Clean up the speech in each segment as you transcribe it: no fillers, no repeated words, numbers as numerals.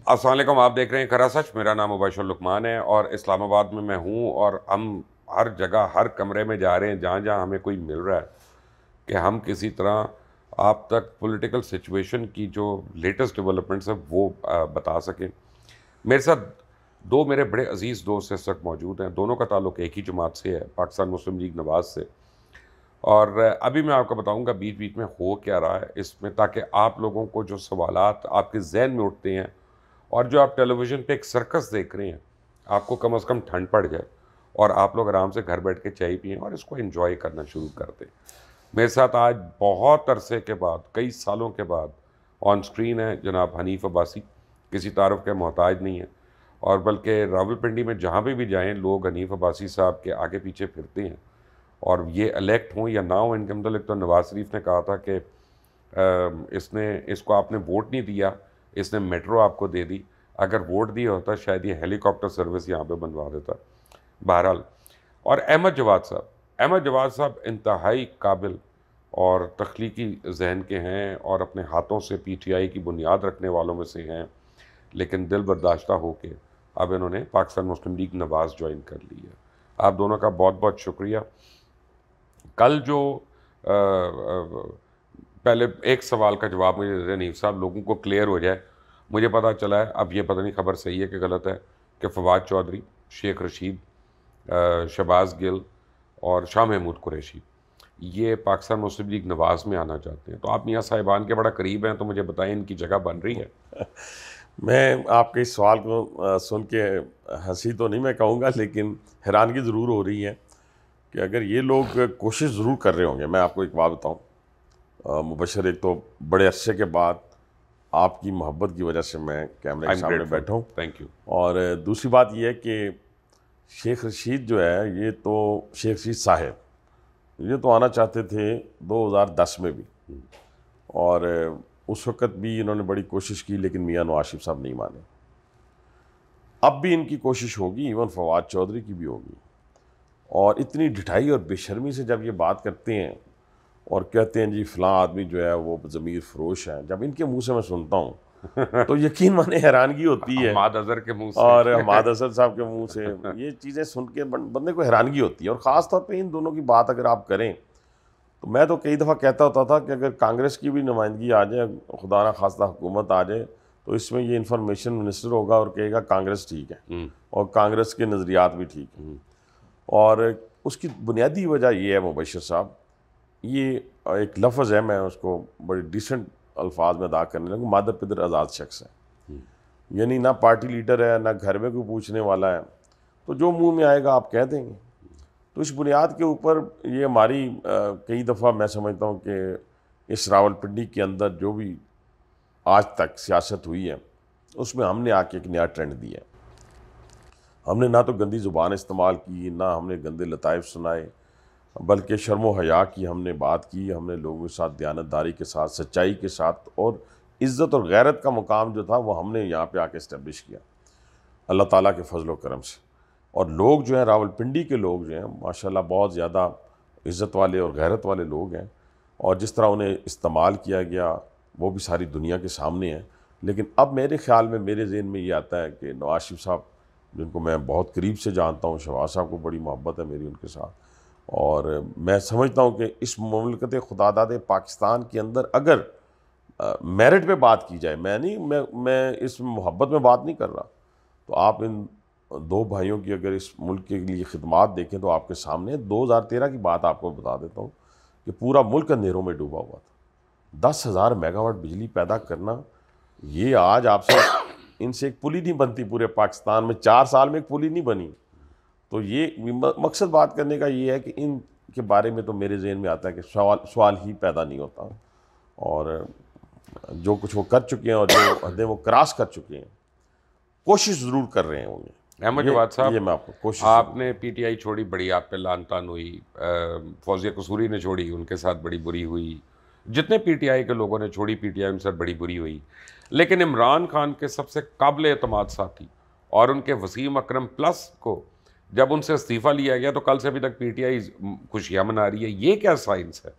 السلام علیکم، آپ دیکھ رہے ہیں کھرا سچ۔ میرا نام مبشر لقمان ہے اور اسلام آباد میں ہوں، اور ہم ہر جگہ ہر کمرے میں جا رہے ہیں جہاں جہاں ہمیں کوئی مل رہا ہے کہ ہم کسی طرح آپ تک پولیٹیکل سچویشن کی جو لیٹسٹ ڈیولپمنٹس ہیں وہ بتا سکیں۔ میرے ساتھ دو میرے بڑے عزیز دوست اس وقت موجود ہیں، دونوں کا تعلق ایک ہی جماعت سے ہے، پاکستان مسلم لیگ نواز سے۔ اور ابھی میں آپ کو بتاؤں گا بیچ بیچ میں ہو کیا رہا ہے اس میں، تاکہ آپ لوگوں کو جو سوالات آپ کے ذہن میں اٹھتے ہیں اور جو آپ ٹیلی ویژن پہ ایک سرکس دیکھ رہے ہیں، آپ کو کم از کم ٹھنڈ پڑ جائے اور آپ لوگ آرام سے گھر بیٹھ کے چائے پئیں اور اس کو انجوائے کرنا شروع کر دیں۔ میرے ساتھ آج بہت عرصے کے بعد، کئی سالوں کے بعد آن سکرین ہے جناب حنیف عباسی۔ کسی تعارف کے محتاج نہیں ہے، اور بلکہ راولپنڈی میں جہاں پہ بھی جائیں لوگ حنیف عباسی صاحب کے آگے پیچھے پھرتے ہیں، اور یہ الیکٹ ہوں یا نہ ہوں۔ ان کے متعلق تو نواز شریف نے کہا تھا کہ اس کو آپ نے ووٹ نہیں دیا، اس نے میٹرو آپ کو دے دی، اگر ووٹ دیا ہوتا شاید یہ ہیلی کاپٹر سروس یہاں پہ بنوا دیتا۔ بہرحال، اور احمد جواد صاحب انتہائی قابل اور تخلیقی ذہن کے ہیں، اور اپنے ہاتھوں سے پی ٹی آئی کی بنیاد رکھنے والوں میں سے ہیں، لیکن دل برداشتہ ہو کے اب انہوں نے پاکستان مسلم لیگ نواز جوائن کر لی ہے۔ آپ دونوں کا بہت بہت شکریہ۔ کل جو پہلے ایک سوال کا جواب مجھے دے حنیف صاحب، لوگوں کو کلیئر ہو جائے۔ مجھے پتہ چلا ہے، اب یہ پتہ نہیں خبر صحیح ہے کہ غلط ہے، کہ فواد چودھری، شیخ رشید، شہباز گل اور شاہ محمود قریشی یہ پاکستان مسلم لیگ نواز میں آنا چاہتے ہیں۔ تو آپ میاں صاحبان کے بڑا قریب ہیں، تو مجھے بتائیں ان کی جگہ بن رہی ہے؟ میں آپ کے اس سوال کو سن کے ہنسی تو نہیں میں کہوں گا، لیکن حیرانگی ضرور ہو رہی ہے کہ اگر یہ لوگ کوشش ضرور کر رہے ہوں گے۔ میں آپ کو ایک بات بتاؤں مبشر، ایک تو بڑے عرصے کے بعد آپ کی محبت کی وجہ سے میں کیمرے کے سامنے بیٹھا ہوں، تھینک یو۔ اور دوسری بات یہ ہے کہ شیخ رشید جو ہے، یہ تو شیخ رشید صاحب یہ تو آنا چاہتے تھے 2010 میں بھی، اور اس وقت بھی انہوں نے بڑی کوشش کی، لیکن میاں نواز شریف صاحب نہیں مانے۔ اب بھی ان کی کوشش ہوگی، ایون فواد چودھری کی بھی ہوگی، اور اتنی ڈھٹائی اور بے شرمی سے جب یہ بات کرتے ہیں اور کہتے ہیں جی فلاں آدمی جو ہے وہ ضمیر فروش ہے، جب ان کے منہ سے میں سنتا ہوں تو یقین مانے حیرانگی ہوتی ہے، حماد اظہر کے منہ سے اور حماد اظہر صاحب کے منہ سے یہ چیزیں سن کے بندے کو حیرانگی ہوتی ہے۔ اور خاص طور پہ ان دونوں کی بات اگر آپ کریں تو میں تو کئی دفعہ کہتا ہوتا تھا کہ اگر کانگریس کی بھی نمائندگی آ جائے، خدا نہ خواستہ حکومت آ جائے، تو اس میں یہ انفارمیشن منسٹر ہوگا اور کہے گا کانگریس ٹھیک ہے اور کانگریس کے نظریات بھی ٹھیک ہیں۔ اور اس کی بنیادی وجہ یہ ہے مبشر صاحب، یہ ایک لفظ ہے، میں اس کو بڑی ڈیسنٹ الفاظ میں ادا کرنے لگوں، مادر پدر آزاد شخص ہے، یعنی نہ پارٹی لیڈر ہے، نہ گھر میں کوئی پوچھنے والا ہے، تو جو منہ میں آئے گا آپ کہہ دیں گے۔ تو اس بنیاد کے اوپر یہ ہماری کئی دفعہ میں سمجھتا ہوں کہ اس راولپنڈی کے اندر جو بھی آج تک سیاست ہوئی ہے اس میں ہم نے آ کے ایک نیا ٹرینڈ دیا ہے۔ ہم نے نہ تو گندی زبان استعمال کی، نہ ہم نے گندے لطائف سنائے، بلکہ شرم و حیا کی ہم نے بات کی۔ ہم نے لوگوں کے ساتھ دیانتداری کے ساتھ، سچائی کے ساتھ، اور عزت اور غیرت کا مقام جو تھا وہ ہم نے یہاں پہ آ کے اسٹیبلش کیا اللہ تعالیٰ کے فضل و کرم سے۔ اور لوگ جو ہیں راولپنڈی کے لوگ جو ہیں ماشاءاللہ بہت زیادہ عزت والے اور غیرت والے لوگ ہیں، اور جس طرح انہیں استعمال کیا گیا وہ بھی ساری دنیا کے سامنے ہے۔ لیکن اب میرے خیال میں، میرے ذہن میں یہ آتا ہے کہ نواز شریف صاحب جن کو میں بہت قریب سے جانتا ہوں، شہباز صاحب کو بڑی محبت ہے میری ان کے ساتھ، اور میں سمجھتا ہوں کہ اس مملکت خداداد پاکستان کے اندر اگر میرٹ پہ بات کی جائے، میں اس محبت میں بات نہیں کر رہا، تو آپ ان دو بھائیوں کی اگر اس ملک کے لیے خدمات دیکھیں تو آپ کے سامنے 2013 کی بات آپ کو بتا دیتا ہوں کہ پورا ملک اندھیروں میں ڈوبا ہوا تھا۔ 10,000 میگا واٹ بجلی پیدا کرنا، یہ آج آپ سے ان سے ایک پلی نہیں بنتی پورے پاکستان میں، 4 سال میں ایک پلی نہیں بنی۔ تو یہ مقصد بات کرنے کا یہ ہے کہ ان کے بارے میں تو میرے ذہن میں آتا ہے کہ سوال ہی پیدا نہیں ہوتا، اور جو کچھ وہ کر چکے ہیں اور جو حدیں وہ کراس کر چکے ہیں، کوشش ضرور کر رہے ہوں گے۔ احمد جواد صاحب، یہ میں آپ کو کوشش آپ نے پی ٹی آئی چھوڑی، بڑی آپ پہ لعن طعن ہوئی، فوزیہ قصوری نے چھوڑی، ان کے ساتھ بڑی بری ہوئی، جتنے پی ٹی آئی کے لوگوں نے چھوڑی پی ٹی آئی ان سے بڑی بری ہوئی، لیکن عمران خان کے سب سے قابل اعتماد ساتھی اور ان کے وسیم اکرم پلس کو جب ان سے استعفیٰ لیا گیا تو کل سے ابھی تک پی ٹی آئی خوشیاں منا رہی ہے، یہ کیا سائنس ہے؟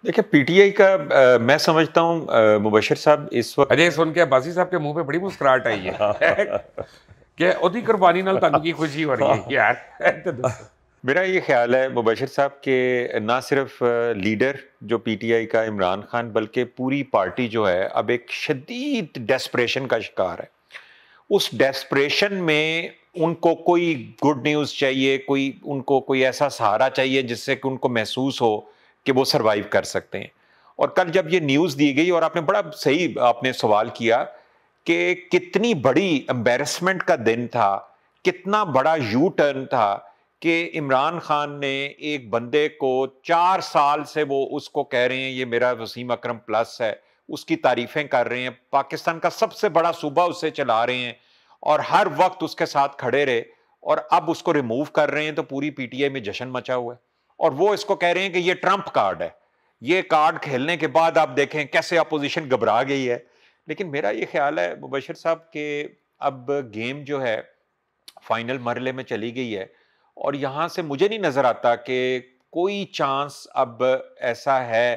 دیکھیں پی ٹی آئی کا میں سمجھتا ہوں مبشر صاحب اس وقت اجے سن کے عباسی صاحب کے منہ پہ بڑی مسکراہٹ آئی ہے کہ اودی قربانی نال تانوں کی خوشی ہو رہی ہے یار. میرا یہ خیال ہے مبشر صاحب کہ نہ صرف لیڈر جو پی ٹی آئی کا عمران خان بلکہ پوری پارٹی جو ہے اب ایک شدید ڈیسپریشن کا شکار ہے. اس ڈیسپریشن میں ان کو کوئی گڈ نیوز چاہیے, ان کو کوئی ایسا سہارا چاہیے جس سے کہ ان کو محسوس ہو کہ وہ سروائیو کر سکتے ہیں. اور کل جب یہ نیوز دی گئی اور آپ نے بڑا صحیح آپ نے سوال کیا کہ کتنی بڑی امبیرسمنٹ کا دن تھا, کتنا بڑا یو ٹرن تھا کہ عمران خان نے ایک بندے کو 4 سال سے وہ اس کو کہہ رہے ہیں یہ میرا وسیم اکرم پلس ہے, اس کی تعریفیں کر رہے ہیں, پاکستان کا سب سے بڑا صوبہ اس سے چلا رہے ہیں اور ہر وقت اس کے ساتھ کھڑے رہے, اور اب اس کو ریموو کر رہے ہیں تو پوری پی ٹی آئی میں جشن مچا ہوا ہے. اور وہ اس کو کہہ رہے ہیں کہ یہ ٹرمپ کارڈ ہے, یہ کارڈ کھیلنے کے بعد آپ دیکھیں کیسے اپوزیشن گھبرا گئی ہے. لیکن میرا یہ خیال ہے مبشر صاحب کہ اب گیم جو ہے فائنل مرحلے میں چلی گئی ہے اور یہاں سے مجھے نہیں نظر آتا کہ کوئی چانس اب ایسا ہے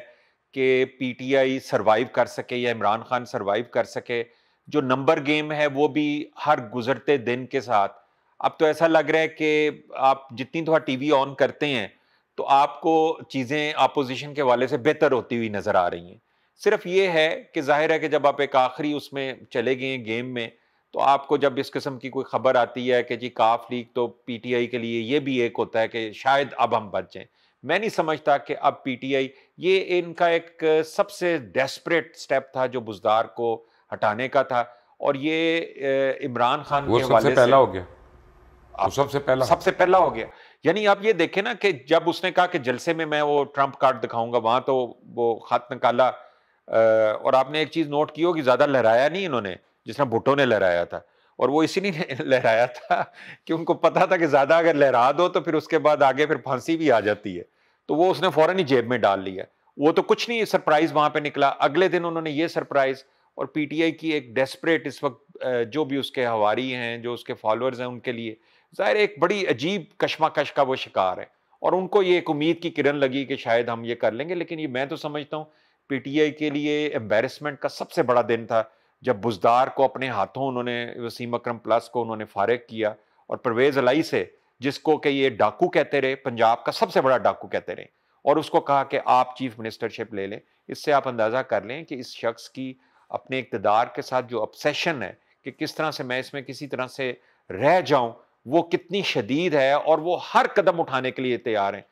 کہ پی ٹی آئی سروائیو کر سکے یا عمران خان سروائیو کر سکے. جو نمبر گیم ہے وہ بھی ہر گزرتے دن کے ساتھ اب تو ایسا لگ رہا ہے کہ آپ جتنی دفعہ ٹی وی آن کرتے ہیں تو آپ کو چیزیں اپوزیشن کے والے سے بہتر ہوتی ہوئی نظر آ رہی ہیں. صرف یہ ہے کہ ظاہر ہے کہ جب آپ ایک آخری اس میں چلے گئے ہیں گیم میں تو آپ کو جب اس قسم کی کوئی خبر آتی ہے کہ جی کاف لیگ تو پی ٹی آئی کے لیے یہ بھی ایک ہوتا ہے کہ شاید اب ہم بچ جائیں. میں نہیں سمجھتا کہ اب پی ٹی آئی یہ ان کا ایک سب سے ڈیسپریٹ سٹیپ تھا جو بزدار کو ہٹانے کا تھا, اور یہ عمران خان کے حوالے سے پہلا ہو گیا, سب سے پہلا ہو گیا. یعنی آپ یہ دیکھیں نا کہ جب اس نے کہا کہ جلسے میں میں وہ ٹرمپ کارڈ دکھاؤں گا, وہاں تو وہ خط نکالا, اور آپ نے ایک چیز نوٹ کی ہوگی زیادہ لہرایا نہیں انہوں نے جس طرح بھٹو نے لہرایا تھا, اور وہ اسی لیے لہرایا تھا کہ ان کو پتا تھا کہ زیادہ اگر لہرا دو تو پھر اس کے بعد آگے پھر پھانسی بھی آ جاتی ہے, تو وہ اس نے فوراً ہی جیب میں ڈال لیا. وہ تو کچھ نہیں سرپرائز وہاں پہ نکلا, اگلے دن انہوں نے یہ سرپرائز, اور پی ٹی آئی کی ایک ڈیسپریٹ اس وقت جو بھی اس کے ہواری ہیں جو اس کے فالوورز ہیں ان کے لیے ظاہر ایک بڑی عجیب کشمکش کا وہ شکار ہے, اور ان کو یہ ایک امید کی کرن لگی کہ شاید ہم یہ کر لیں گے. لیکن یہ میں تو سمجھتا ہوں پی ٹی آئی کے لیے ایمبیرسمنٹ کا سب سے بڑا دن تھا جب بزدار کو اپنے ہاتھوں انہوں نے وسیم اکرم پلس کو انہوں نے فارغ کیا, اور پرویز الہی سے جس کو کہ یہ ڈاکو کہتے رہے, پنجاب کا سب سے بڑا ڈاکو کہتے رہے, اور اس کو کہا کہ آپ چیف منسٹرشپ لے لیں. اس سے آپ اندازہ کر لیں کہ اس شخص کی اپنے اقتدار کے ساتھ جو obsession ہے کہ کس طرح سے میں اس میں کسی طرح سے رہ جاؤں وہ کتنی شدید ہے, اور وہ ہر قدم اٹھانے کے لیے تیار ہیں.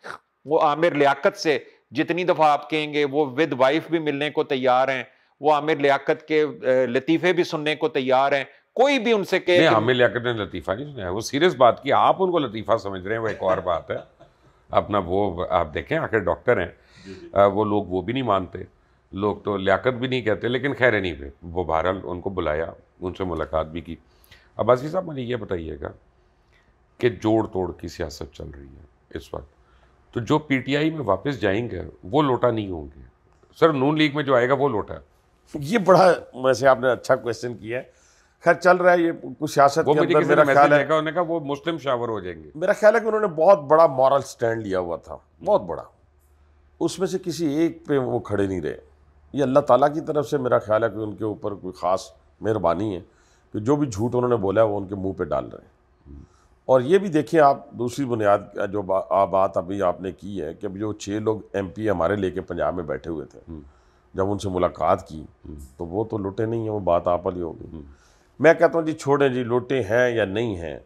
وہ عامر لیاقت سے جتنی دفعہ آپ کہیں گے وہ ود وائف بھی ملنے کو تیار ہیں, وہ عامر لیاقت کے لطیفے بھی سننے کو تیار ہیں, کوئی بھی ان سے کہ عامر لیاقت نے لطیفہ نہیں سنا ہے, وہ سیریس بات کی, آپ ان کو لطیفہ سمجھ رہے ہیں وہ ایک اور بات ہے. اپنا وہ آپ دیکھیں آخر ڈاکٹر ہیں وہ لوگ وہ بھی نہیں مانتے, لوگ تو لیاقت بھی نہیں کہتے, لیکن خیر نہیں پہ وہ بہرحال ان کو بلایا, ان سے ملاقات بھی کی. عباسی صاحب مجھے یہ بتائیے گا کہ جوڑ توڑ کی سیاست چل رہی ہے اس وقت, تو جو پی ٹی آئی میں واپس جائیں گے وہ لوٹا نہیں ہوں گے, سر نون لیگ میں جو آئے گا وہ لوٹا ہے. یہ بڑا ویسے آپ نے اچھا کویسچن کیا ہے. خیر چل رہا ہے یہ کچھ سیاست کے اندر, میرا خیال ہے انہوں نے کہا وہ مسلم شاور ہو جائیں گے. میرا خیال ہے کہ انہوں نے بہت بڑا مورل سٹینڈ لیا ہوا تھا, بہت بڑا, اس میں سے کسی ایک پہ وہ کھڑے نہیں رہے. یہ اللہ تعالیٰ کی طرف سے میرا خیال ہے کہ ان کے اوپر کوئی خاص مہربانی ہے کہ جو بھی جھوٹ انہوں نے بولا ہے وہ ان کے منہ پہ ڈال رہے ہیں. اور یہ بھی دیکھیں آپ دوسری بنیاد جو بات ابھی آپ نے کی ہے کہ جو 6 لوگ ایم پی ہمارے لے کے پنجاب میں بیٹھے ہوئے تھے, جب ان سے ملاقات کی تو وہ تو لوٹے نہیں ہیں, وہ بات آپ والی ہوگی. میں کہتا ہوں جی چھوڑیں جی لوٹے ہیں یا نہیں ہیں,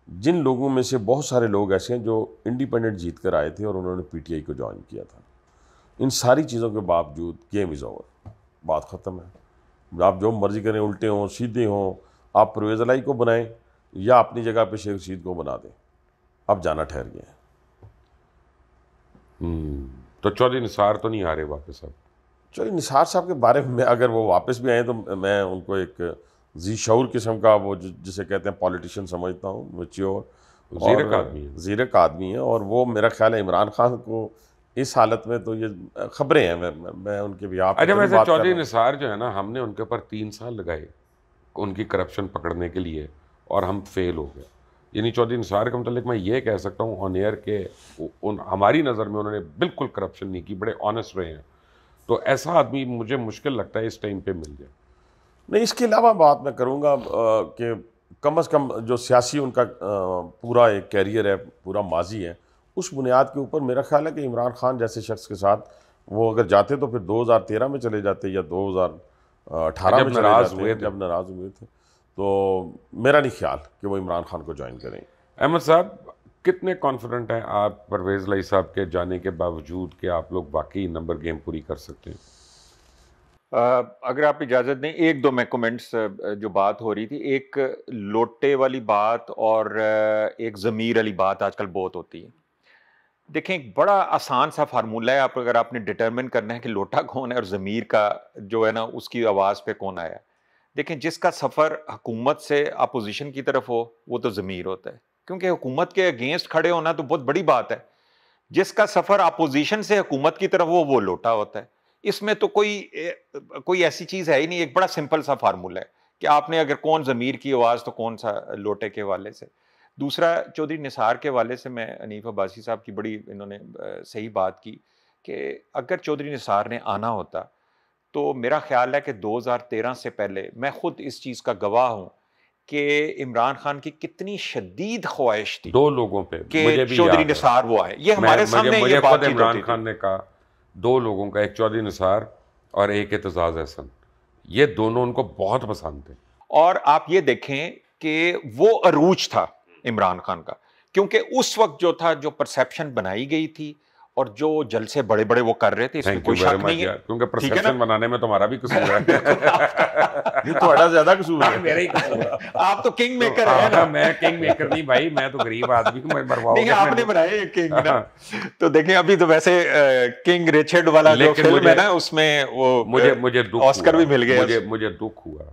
جن لوگوں میں سے بہت سارے لوگ ایسے ہیں جو انڈیپینڈنٹ جیت کر آئے تھے اور انہوں نے پی ٹی آئی کو جوائن کیا تھا. ان ساری چیزوں کے باوجود گیم از اوور, بات ختم ہے. آپ جو مرضی کریں, الٹے ہوں سیدھے ہوں, آپ پرویز الہی کو بنائیں یا اپنی جگہ پہ شیخ رشید کو بنا دیں, اب جانا ٹھہر گیا ہے. تو چودھری نثار تو نہیں آ رہے واپس اب؟ چودھری نثار صاحب کے بارے میں اگر وہ واپس بھی آئیں تو میں ان کو ایک ذی شعور قسم کا وہ جسے کہتے ہیں پولیٹیشین سمجھتا ہوں, میچیور زیرک آدمی ہے. اور وہ میرا خیال ہے عمران خان کو اس حالت میں تو یہ خبریں ہیں, میں ان کے بھی آپ اچھا ویسے چودھری نثار جو ہے نا, ہم نے ان کے اوپر 3 سال لگائے ان کی کرپشن پکڑنے کے لیے اور ہم فیل ہو گئے. یعنی چودھری نثار کے متعلق میں یہ کہہ سکتا ہوں آن ایئر کہ ہماری نظر میں انہوں نے بالکل کرپشن نہیں کی, بڑے آنیسٹ رہے ہیں. تو ایسا آدمی مجھے مشکل لگتا ہے اس ٹائم پہ مل جائے. نہیں، اس کے علاوہ بات میں کروں گا کہ کم از کم جو سیاسی ان کا پورا ایک کیریئر ہے، پورا ماضی ہے، اس بنیاد کے اوپر میرا خیال ہے کہ عمران خان جیسے شخص کے ساتھ وہ اگر جاتے تو پھر 2013 میں چلے جاتے یا 2018 میں چلے جاتے جب ناراض ہوئے تھے. تو میرا نہیں خیال کہ وہ عمران خان کو جوائن کریں. احمد صاحب کتنے کانفیڈنٹ ہیں آپ پرویز لائی صاحب کے جانے کے باوجود کہ آپ لوگ واقعی نمبر گیم پوری کر سکتے ہیں؟ اگر آپ اجازت دیں ایک دو میں کومنٹس، جو بات ہو رہی تھی، ایک لوٹے والی بات اور ایک ضمیر والی بات آج کل بہت ہوتی ہے. دیکھیں ایک بڑا آسان سا فارمولہ ہے، اگر آپ نے ڈٹرمن کرنا ہے کہ لوٹا کون ہے اور ضمیر کا جو ہے نا اس کی آواز پہ کون آیا. دیکھیں جس کا سفر حکومت سے اپوزیشن کی طرف ہو وہ تو ضمیر ہوتا ہے، کیونکہ حکومت کے اگینسٹ کھڑے ہونا تو بہت بڑی بات ہے. جس کا سفر اپوزیشن سے حکومت کی طرف ہو وہ لوٹا ہوتا ہے. اس میں تو کوئی ایسی چیز ہے ہی نہیں، ایک بڑا سمپل سا فارمولہ ہے کہ آپ نے اگر کون ضمیر کی آواز تو کون سا لوٹے کے حوالے سے. دوسرا چودھری نثار کے حوالے سے میں حنیف عباسی صاحب کی بڑی انہوں نے صحیح بات کی کہ اگر چودھری نثار نے آنا ہوتا تو میرا خیال ہے کہ 2013 سے پہلے میں خود اس چیز کا گواہ ہوں کہ عمران خان کی کتنی شدید خواہش تھی دو لوگوں پہ کہ چودھری نثار وہ آئے. یہ ہمارے سامنے مجھے یہ خود بات عمران خان نے کہا دو لوگوں کا، ایک چودھری نثار اور ایک اعتزاز احسن، یہ دونوں ان کو بہت پسند تھے. اور آپ یہ دیکھیں کہ وہ عروج تھا عمران خان کا، کیونکہ اس وقت جو تھا جو پرسیپشن بنائی گئی تھی اور جو جلسے بڑے بڑے وہ کر رہے تھے اس میں کوئی شک نہیں ہے، کیونکہ پرسیپشن بنانے میں تمہارا بھی قصور ہے. یہ تھوڑا زیادہ قصور ہے، میرا ہی قصور ہے. آپ تو کنگ میکر ہیں نا. میں کنگ میکر نہیں بھائی، میں تو غریب آدمی ہوں. میں نہیں آپ نے بنایا کنگ نا. تو دیکھیں ابھی تو ویسے کنگ ریچرڈ والا جو فلم ہے نا اس میں وہ مجھے آسکر بھی مل گیا. مجھے دکھ ہوا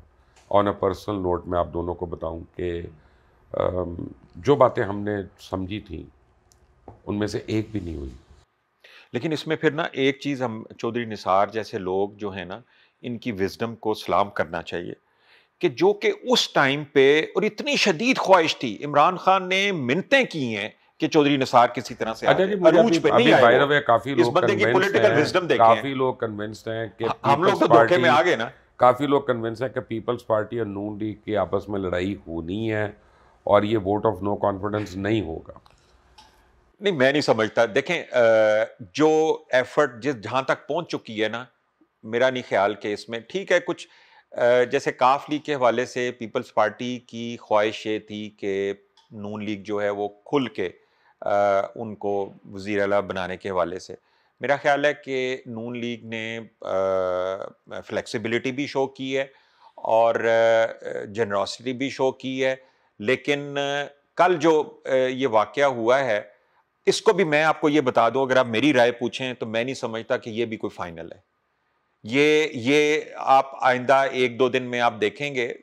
آن اے پرسنل نوٹ. میں آپ دونوں کو بتاؤں کہ جو باتیں ہم نے سمجھی تھیں ان میں سے ایک بھی نہیں ہوئی. لیکن اس میں پھر نا ایک چیز ہم چودھری نثار جیسے لوگ جو ہیں نا ان کی وزڈم کو سلام کرنا چاہیے کہ جو کہ اس ٹائم پہ اور اتنی شدید خواہش تھی، عمران خان نے منتیں کی ہیں کہ چودھری نثار کسی طرح سے عروج پہ نہیں آئے. کافی لوگ کنونسڈ ہیں کہ ہم لوگ تو دھوکے میں آ گئے نا. کافی لوگ کنونس ہیں کہ پیپلز پارٹی اور نون لیگ کی آپس میں لڑائی ہونی ہے اور یہ ووٹ آف نو کانفیڈنس نہیں ہوگا. نہیں میں نہیں سمجھتا. دیکھیں جو ایفرٹ جہاں تک پہنچ چکی ہے نا، میرا نہیں خیال کہ اس میں ٹھیک ہے. کچھ جیسے کاف لیگ کے حوالے سے پیپلز پارٹی کی خواہش یہ تھی کہ نون لیگ جو ہے وہ کھل کے ان کو وزیر اعلیٰ بنانے کے حوالے سے. میرا خیال ہے کہ نون لیگ نے فلیکسیبلٹی بھی شو کی ہے اور جنراسٹی بھی شو کی ہے، لیکن کل جو یہ واقعہ ہوا ہے اس کو بھی میں آپ کو یہ بتا دوں، اگر آپ میری رائے پوچھیں تو میں نہیں سمجھتا کہ یہ بھی کوئی فائنل ہے. یہ آپ آئندہ ایک دو دن میں آپ دیکھیں گے،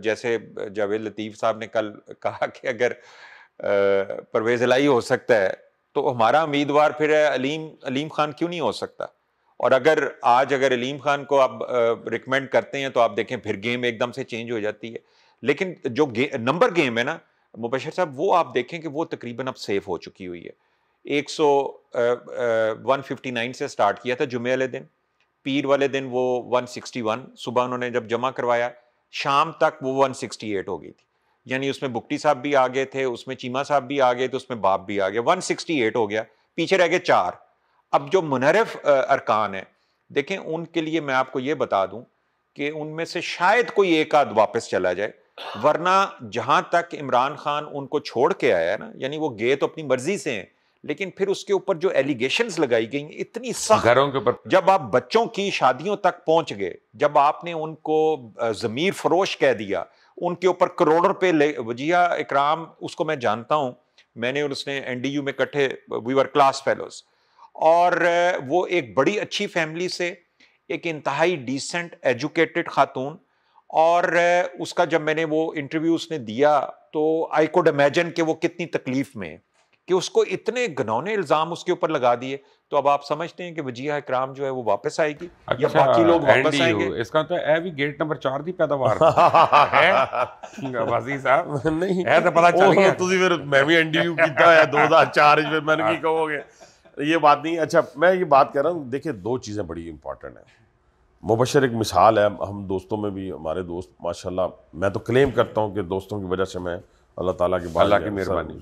جیسے جاوید لطیف صاحب نے کل کہا کہ اگر پرویز الہی ہو سکتا ہے تو ہمارا امیدوار پھر علیم خان کیوں نہیں ہو سکتا. اور اگر علیم خان کو آپ ریکمینڈ کرتے ہیں تو آپ دیکھیں پھر گیم ایک دم سے چینج ہو جاتی ہے. لیکن جو نمبر گیم ہے نا مبشر صاحب، وہ آپ دیکھیں کہ وہ تقریباً اب سیف ہو چکی ہوئی ہے. 159 سے سٹارٹ کیا تھا جمعے والے دن، پیر والے دن وہ 161 صبح انہوں نے جب جمع کروایا، شام تک وہ 168 ہو گئی تھی. یعنی اس میں بکٹی صاحب بھی آگے تھے، اس میں چیمہ صاحب بھی آگے تھے، اس میں باپ بھی آگے. 168 ہو گیا، پیچھے رہ گئے 4. اب جو منحرف ارکان ہیں دیکھیں ان کے لیے میں آپ کو یہ بتا دوں کہ ان میں سے شاید کوئی ایک آدھ واپس چلا جائے، ورنہ جہاں تک عمران خان ان کو چھوڑ کے آیا ہے نا، یعنی وہ گئے تو اپنی مرضی سے ہیں، لیکن پھر اس کے اوپر جو ایلیگیشنز لگائی گئی اتنی سخت، گھروں کے اوپر جب آپ بچوں کی شادیوں تک پہنچ گئے، جب آپ نے ان کو ضمیر فروش کہہ دیا، ان کے اوپر کروڑ روپے وجیہ اکرام، اس کو میں جانتا ہوں، میں نے اور اس نے این ڈی یو میں کٹھے وی ور کلاس فیلوز، اور وہ ایک بڑی اچھی فیملی سے، ایک انتہائی ڈیسنٹ ایجوکیٹڈ خاتون، اور اس کا جب میں نے وہ انٹرویو اس نے دیا تو آئی کوڈ امیجن کہ وہ کتنی تکلیف میں ہے کہ اس کو اتنے گھنونے الزام اس کے اوپر لگا دیے. تو اب آپ سمجھتے ہیں کہ وجیہ اکرام جو ہے وہ واپس آئے گی یا باقی لوگ واپس آئیں گے؟ اس کا تو اے بھی گیٹ نمبر 4 دی پیداوار ہے غازی صاحب. نہیں ہے تو پتہ چل گیا تسی پھر میں بھی این ڈی یو کیتا ہے 2004 میں نے کی کہو گے. یہ بات نہیں. اچھا میں یہ بات کر رہا ہوں, دیکھیں دو چیزیں بڑی امپورٹنٹ ہیں. مبشر ایک مثال ہے, ہم دوستوں میں بھی ہمارے دوست ماشاءاللہ, میں تو کلیم کرتا ہوں کہ دوستوں کی وجہ سے میں اللہ تعالیٰ کی مہربانی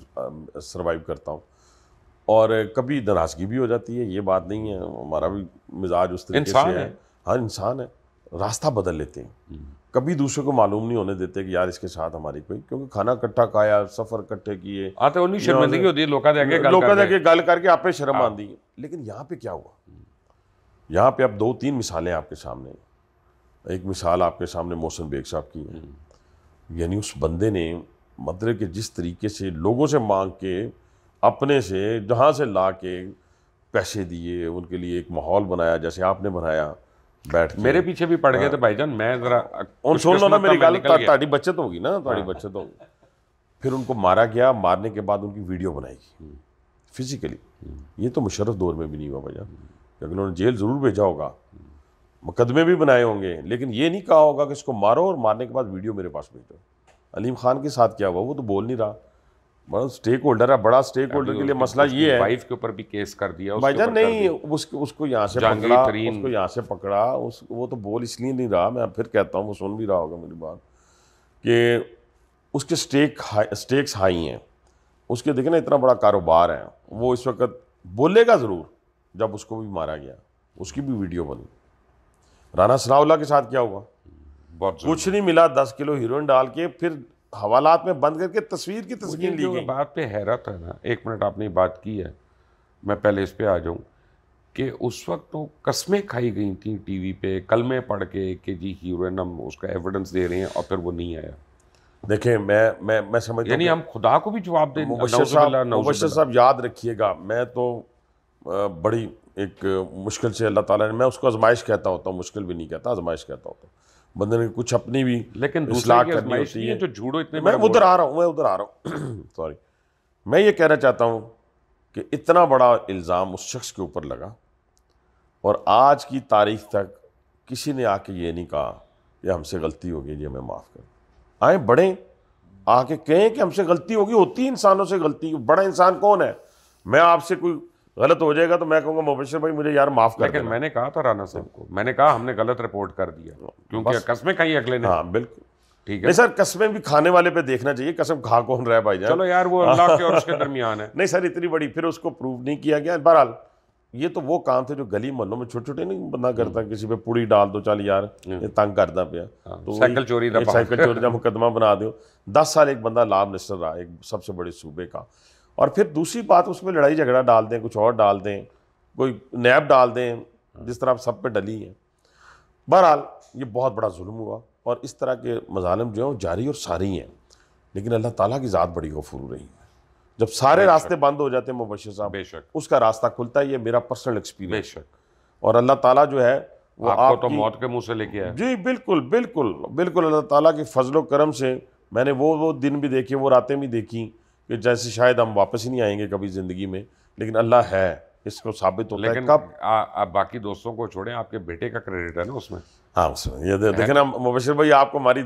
سروائیو کرتا ہوں, اور کبھی ناراضگی بھی ہو جاتی ہے, یہ بات نہیں ہے, ہمارا بھی مزاج اس طریقے سے ہے. ہاں انسان ہے, راستہ بدل لیتے ہیں, کبھی دوسرے کو معلوم نہیں ہونے دیتے کہ یار اس کے ساتھ ہماری کوئی, کیونکہ کھانا کٹھا کھایا, سفر کٹھے کیے, آتے انہیں شرمندگی ہوتی ہے, لوکاں دے کے گل کر کے آپ پہ شرم آندی. لیکن یہاں پہ کیا ہوا, یہاں پہ اب 2-3 مثالیں آپ کے سامنے. ایک مثال آپ کے سامنے محسن بیگ صاحب کی ہے, یعنی اس بندے نے مطلب کہ جس طریقے سے لوگوں سے مانگ کے اپنے سے جہاں سے لا کے پیسے دیے, ان کے لیے ایک ماحول بنایا جیسے آپ نے بنایا, بیٹھ کے میرے پیچھے بھی پڑ گئے تھے بھائی جان. میں ذرا ان سن لو نا میری گل, تہاڈی بچت ہوگی نا, تہاڈی بچت ہوگی. پھر ان کو مارا گیا, مارنے کے بعد ان کی ویڈیو بنائی گئی فزیکلی. یہ تو مشرف دور میں بھی نہیں ہوا بھائی جان, لیکن انہوں نے جیل ضرور بھیجا ہوگا, مقدمے بھی بنائے ہوں گے, لیکن یہ نہیں کہا ہوگا کہ اس کو مارو اور مارنے کے بعد ویڈیو میرے پاس بھیجو. علیم خان کے ساتھ کیا ہوا, وہ تو بول نہیں رہا, بڑا سٹیک ہولڈر ہے, بڑا سٹیک ہولڈر کے لیے مسئلہ یہ ہے. وائف کے اوپر بھی کیس کر دیا بھائی جان, نہیں اس کو یہاں سے پکڑا, اس کو یہاں سے پکڑا, وہ تو بول اس لیے نہیں رہا, میں پھر کہتا ہوں, وہ سن بھی رہا ہوگا میری بات, کہ اس کے سٹیکس ہائی ہیں, اس کے دیکھیں نا اتنا بڑا کاروبار ہے, وہ اس وقت بولے گا ضرور. جب اس کو بھی مارا گیا, اس کی بھی ویڈیو بنی. رانا ثناء اللہ کے ساتھ کیا ہوا, کچھ نہیں ملا, 10 کلو ہیروئن ڈال کے پھر حوالات میں بند کر کے تصویر کی تسکین لی گئی. بات پہ حیرت ہے نا, 1 منٹ آپ نے بات کی ہے, میں پہلے اس پہ آ جاؤں کہ اس وقت تو قسمیں کھائی گئی تھیں ٹی وی پہ, کلمے پڑھ کے کہ جی ہیروئن ہم اس کا ایویڈنس دے رہے ہیں, اور پھر وہ نہیں آیا. دیکھیں میں سمجھتا ہوں, یعنی ہم خدا کو بھی جواب دیں. مبشر صاحب یاد رکھیے گا, میں تو بڑی ایک مشکل سے اللہ تعالیٰ نے, میں اس کو آزمائش کہتا ہوتا ہوں, مشکل بھی نہیں کہتا, آزمائش کہتا ہوتا ہوں. بندے نے کچھ اپنی بھی اصلاح کرنی ہوتی ہے. جو جھوڑو اتنے میں ادھر آ رہا ہوں سوری, میں یہ کہنا چاہتا ہوں کہ اتنا بڑا الزام اس شخص کے اوپر لگا, اور آج کی تاریخ تک کسی نے آ کے یہ نہیں کہا کہ ہم سے غلطی ہوگی جی ہمیں معاف کر. آئیں بڑھیں, آ کے کہیں کہ ہم سے غلطی ہوگی, ہوتی ہے انسانوں سے غلطی. بڑا انسان کون ہے؟ میں آپ سے کوئی غلط ہو جائے گا تو میں کہوں گا مبشر بھائی مجھے یار معاف کر دینا. لیکن میں نے کہا تھا رانا صاحب کو, میں نے کہا ہم نے غلط رپورٹ کر دیا, کیونکہ قسمیں کھائی اگلے نے. ہاں بالکل ٹھیک ہے. نہیں سر, قسمیں بھی کھانے والے پہ دیکھنا چاہیے, قسم کھا کون رہا ہے بھائی جان. چلو یار وہ اللہ کے اور اس کے درمیان ہے. نہیں سر اتنی بڑی, پھر اس کو پروو نہیں کیا گیا. بہرحال یہ تو وہ کام تھے جو گلی محلوں میں چھوٹے چھوٹے نہیں بندہ کرتا, کسی پہ پوڑی ڈال دو, چل یار یہ تنگ کرتا پیا, تو سائیکل چوری کا مقدمہ بنا دو. 10 سال ایک بندہ لا منسٹر رہا ایک سب سے بڑے صوبے کا, اور پھر دوسری بات اس میں لڑائی جھگڑا ڈال دیں, کچھ اور ڈال دیں, کوئی نیب ڈال دیں, جس طرح سب پہ ڈلی ہیں. بہرحال یہ بہت بڑا ظلم ہوا, اور اس طرح کے مظالم جو ہیں وہ جاری اور ساری ہیں. لیکن اللہ تعالیٰ کی ذات بڑی غفور رہی ہے. جب سارے راستے بند ہو جاتے ہیں مبشر صاحب, بے شک اس کا راستہ کھلتا ہے. یہ میرا پرسنل بے ایکسپیرینس. شک. اور اللہ تعالیٰ جو ہے وہ آپ کو تو موت کے منہ سے لے کے آیا. جی بالکل بالکل بالکل, اللہ تعالیٰ کے فضل و کرم سے میں نے وہ دن بھی دیکھے, وہ راتیں بھی دیکھی کہ جیسے شاید ہم واپس ہی نہیں آئیں گے کبھی زندگی میں. لیکن اللہ ہے, اس کو ثابت ہوتا ہے. لیکن کب آپ باقی دوستوں کو چھوڑیں, آپ کے بیٹے کا کریڈٹ ہے نا اس میں. ہاں اس میں یہ دیکھیں نا مبشر بھائی, آپ کو ہماری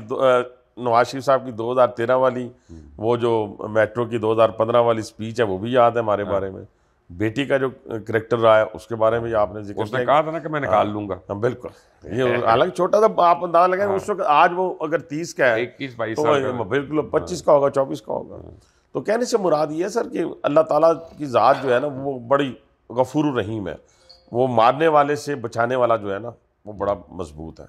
نواز شریف صاحب کی 2013 والی وہ جو میٹرو کی 2015 والی سپیچ ہے وہ بھی یاد ہے ہمارے بارے میں. بیٹی کا جو کریکٹر رہا ہے اس کے بارے میں آپ نے ذکر کیا. اس نے کہا تھا نا کہ میں نکال لوں گا. بالکل, یہ حالانکہ چھوٹا تھا, آپ اندازہ لگائیں اس وقت, آج وہ اگر 30 کا ہے 21-22 تو سال کا, بالکل 25 کا ہوگا, 24 کا ہوگا. تو کہنے سے مراد یہ ہے سر کہ اللہ تعالیٰ کی ذات جو ہے نا وہ بڑی غفور الرحیم ہے. وہ مارنے والے سے بچانے والا جو ہے نا وہ بڑا مضبوط ہے.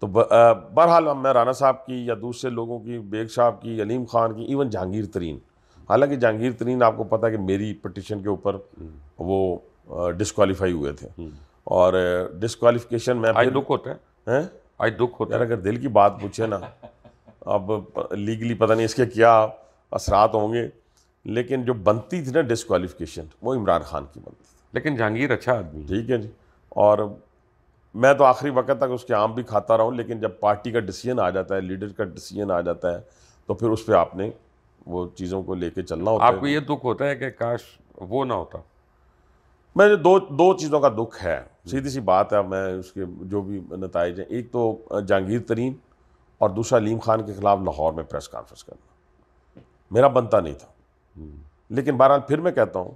تو بہرحال میں رانا صاحب کی یا دوسرے لوگوں کی, بیگ صاحب کی, علیم خان کی, ایون جہانگیر ترین, حالانکہ جہانگیر ترین آپ کو پتہ ہے کہ میری پٹیشن کے اوپر وہ ڈسکوالیفائی ہوئے تھے, اور ڈسکوالیفیکیشن میں آج دکھ ہوتا ہے, آج دکھ ہوتا ہے. اگر دل کی بات پوچھے نا, اب لیگلی پتہ نہیں اس کے کیا اثرات ہوں گے, لیکن جو بنتی تھی نا ڈسکوالیفیکیشن وہ عمران خان کی بنتی تھی. لیکن جہانگیر اچھا آدمی, ٹھیک ہے جی, اور میں تو آخری وقت تک اس کے آم بھی کھاتا رہا ہوں, لیکن جب پارٹی کا ڈیسیجن آ جاتا ہے, لیڈر کا ڈیسیجن آ جاتا ہے, تو پھر اس پہ آپ نے وہ چیزوں کو لے کے چلنا ہوتا ہے. آپ کو یہ دکھ ہوتا ہے کہ کاش وہ نہ ہوتا؟ میں دو چیزوں کا دکھ ہے, سیدھی سی بات ہے. میں اس کے جو بھی نتائج ہیں, ایک تو جہانگیر ترین, اور دوسرا علیم خان کے خلاف لاہور میں پریس کانفرنس کرنا میرا بنتا نہیں تھا. لیکن بہرحال پھر میں کہتا ہوں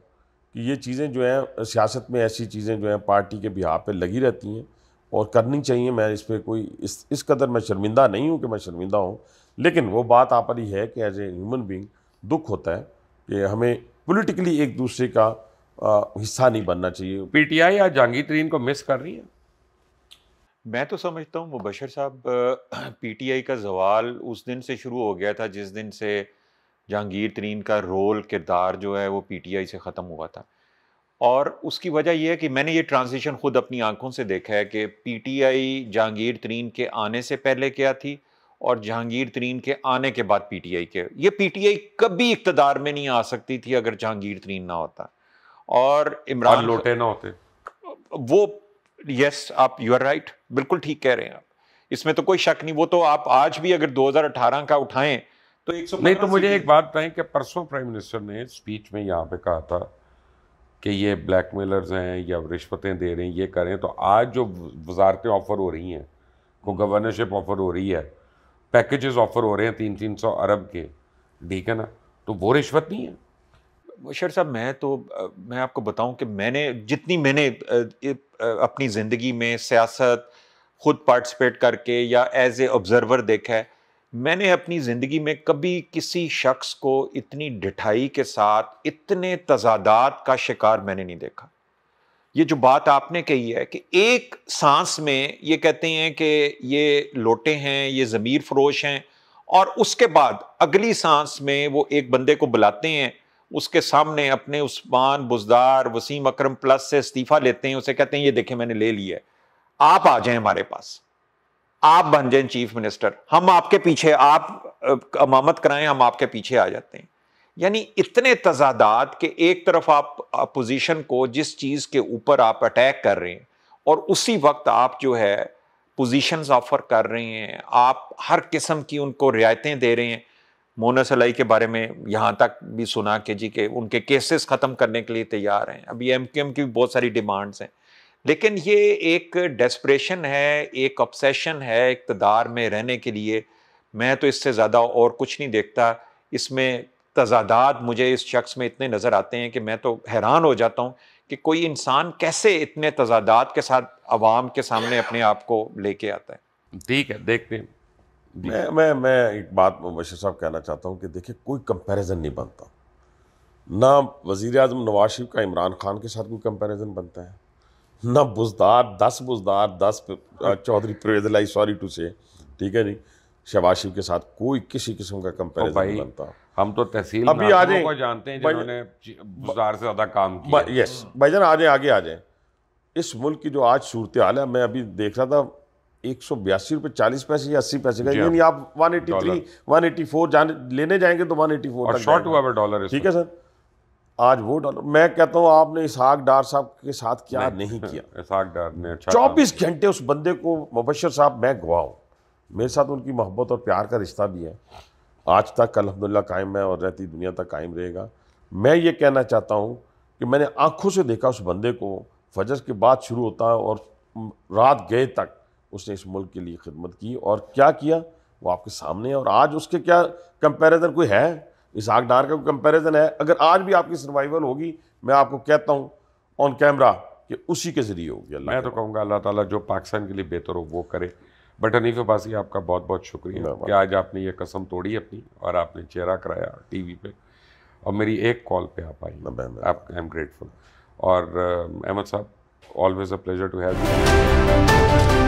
کہ یہ چیزیں جو ہیں سیاست میں ایسی چیزیں جو ہیں پارٹی کے بہاف پہ لگی رہتی ہیں اور کرنی چاہیے. میں اس پہ کوئی اس قدر میں شرمندہ نہیں ہوں کہ میں شرمندہ ہوں, لیکن وہ بات آپ پر ہی ہے کہ ایز اے ہیومن بینگ دکھ ہوتا ہے کہ ہمیں پولیٹیکلی ایک دوسرے کا حصہ نہیں بننا چاہیے. پی ٹی آئی یا جہانگیر ترین کو مس کر رہی ہے؟ میں تو سمجھتا ہوں مبشر صاحب پی ٹی آئی کا زوال اس دن سے شروع ہو گیا تھا جس دن سے جہانگیر ترین کا رول کردار جو ہے وہ پی ٹی آئی سے ختم ہوا تھا. اور اس کی وجہ یہ ہے کہ میں نے یہ ٹرانزیشن خود اپنی آنکھوں سے دیکھا ہے کہ پی ٹی آئی جہانگیر ترین کے آنے سے پہلے کیا تھی اور جہانگیر ترین کے آنے کے بعد پی ٹی آئی کے. یہ پی ٹی آئی کبھی اقتدار میں نہیں آ سکتی تھی اگر جہانگیر ترین نہ ہوتا اور عمران لوٹے نہ ہوتے وہ. یس آپ یو آر رائٹ, بالکل ٹھیک کہہ رہے ہیں آپ, اس میں تو کوئی شک نہیں. وہ تو آپ آج بھی اگر 2018 کا اٹھائیں تو 115 نہیں. تو مجھے ایک بات بتائیں کہ پرسوں پرائم منسٹر نے اسپیچ میں یہاں پہ کہا تھا کہ یہ بلیک میلرز ہیں یا رشوتیں دے رہے ہیں, یہ کریں. تو آج جو وزارتیں آفر ہو رہی ہیں, کو گورنرشپ آفر ہو رہی ہے, پیکیجز آفر ہو رہے ہیں 300 ارب کے, ٹھیک ہے نا, تو وہ رشوت نہیں ہے؟ مبشر صاحب میں آپ کو بتاؤں کہ میں نے اپنی زندگی میں سیاست خود پارٹیسپیٹ کر کے یا ایز اے آبزرور دیکھا ہے, میں نے اپنی زندگی میں کبھی کسی شخص کو اتنی ڈٹھائی کے ساتھ اتنے تضادات کا شکار میں نے نہیں دیکھا. یہ جو بات آپ نے کہی ہے کہ ایک سانس میں یہ کہتے ہیں کہ یہ لوٹے ہیں, یہ ضمیر فروش ہیں, اور اس کے بعد اگلی سانس میں وہ ایک بندے کو بلاتے ہیں, اس کے سامنے اپنے عثمان بزدار وسیم اکرم پلس سے استعفیٰ لیتے ہیں, اسے کہتے ہیں یہ دیکھیں میں نے لے لیا ہے, آپ آ جائیں ہمارے پاس, آپ بن جائیں چیف منسٹر, ہم آپ کے پیچھے, آپ امامت کرائیں, ہم آپ کے پیچھے آ جاتے ہیں. یعنی اتنے تضادات کہ ایک طرف آپ اپوزیشن کو جس چیز کے اوپر آپ اٹیک کر رہے ہیں اور اسی وقت آپ جو ہے پوزیشنز آفر کر رہے ہیں, آپ ہر قسم کی ان کو رعایتیں دے رہے ہیں. مونس علائی کے بارے میں یہاں تک بھی سنا کہ جی کہ ان کے کیسز ختم کرنے کے لیے تیار ہیں. ابھی ایم کیو ایم کی بھی بہت ساری ڈیمانڈز ہیں, لیکن یہ ایک ڈیسپریشن ہے, ایک obsession ہے اقتدار میں رہنے کے لیے. میں تو اس سے زیادہ اور کچھ نہیں دیکھتا. اس میں تضادات مجھے اس شخص میں اتنے نظر آتے ہیں کہ میں تو حیران ہو جاتا ہوں کہ کوئی انسان کیسے اتنے تضادات کے ساتھ عوام کے سامنے اپنے آپ کو لے کے آتا ہے. ٹھیک ہے, دیکھتے ہیں. میں ایک بات مبشر صاحب کہنا چاہتا ہوں کہ دیکھیں کوئی کمپیریزن نہیں بنتا. نہ وزیر اعظم نواز شریف کا عمران خان کے ساتھ کوئی کمپیریزن بنتا ہے, نہ بزدار 10 چودھری پرویز الہی, سوری ٹو سے, ٹھیک ہے جی, شہباز شریف کے ساتھ کوئی کسی قسم کا کمپیریزن نہیں بنتا. ہم تو تحصیل ابھی آ جائیں کو جانتے ہیں جنہوں نے بزدار سے زیادہ کام کیا. یس بھائی جان, آگے آ جائیں. اس ملک کی جو آج صورتحال ہے, میں ابھی دیکھ رہا تھا 182 روپے 40 پیسے یا 80 پیسے کا, یعنی آپ 183 184 لینے جائیں گے تو 184 اور شارٹ ہوا ہے ڈالر. ٹھیک ہے سر, آج وہ ڈالر. میں کہتا ہوں آپ نے اسحاق ڈار صاحب کے ساتھ کیا نہیں کیا. اسحاق ڈار نے 24 گھنٹے اس بندے کو, مبشر صاحب میں گواہ ہوں, میرے ساتھ ان کی محبت اور پیار کا رشتہ بھی ہے, آج تک الحمدللہ قائم ہے اور رہتی دنیا تک قائم رہے گا. میں یہ کہنا چاہتا ہوں کہ میں نے آنکھوں سے دیکھا اس بندے کو, فجر کے بعد شروع ہوتا ہے اور رات گئے تک اس نے اس ملک کے لیے خدمت کی, اور کیا کیا وہ آپ کے سامنے ہے. اور آج اس کے کیا کمپیریزن کوئی ہے؟ اسحاق ڈار کا کوئی کمپیریزن ہے؟ اگر آج بھی آپ کی سروائیول ہوگی, میں آپ کو کہتا ہوں آن کیمرہ کہ اسی کے ذریعے ہوگی. میں تو کہوں گا اللہ تعالیٰ جو پاکستان کے لیے بہتر ہو وہ کرے. بٹ حنیف عباسی, آپ کا بہت بہت شکریہ کہ آج آپ نے یہ قسم توڑی اپنی اور آپ نے چہرہ کرایا ٹی وی پہ, اور میری ایک کال پہ آپ آئی. I am grateful. اور احمد صاحب, always a pleasure to have you.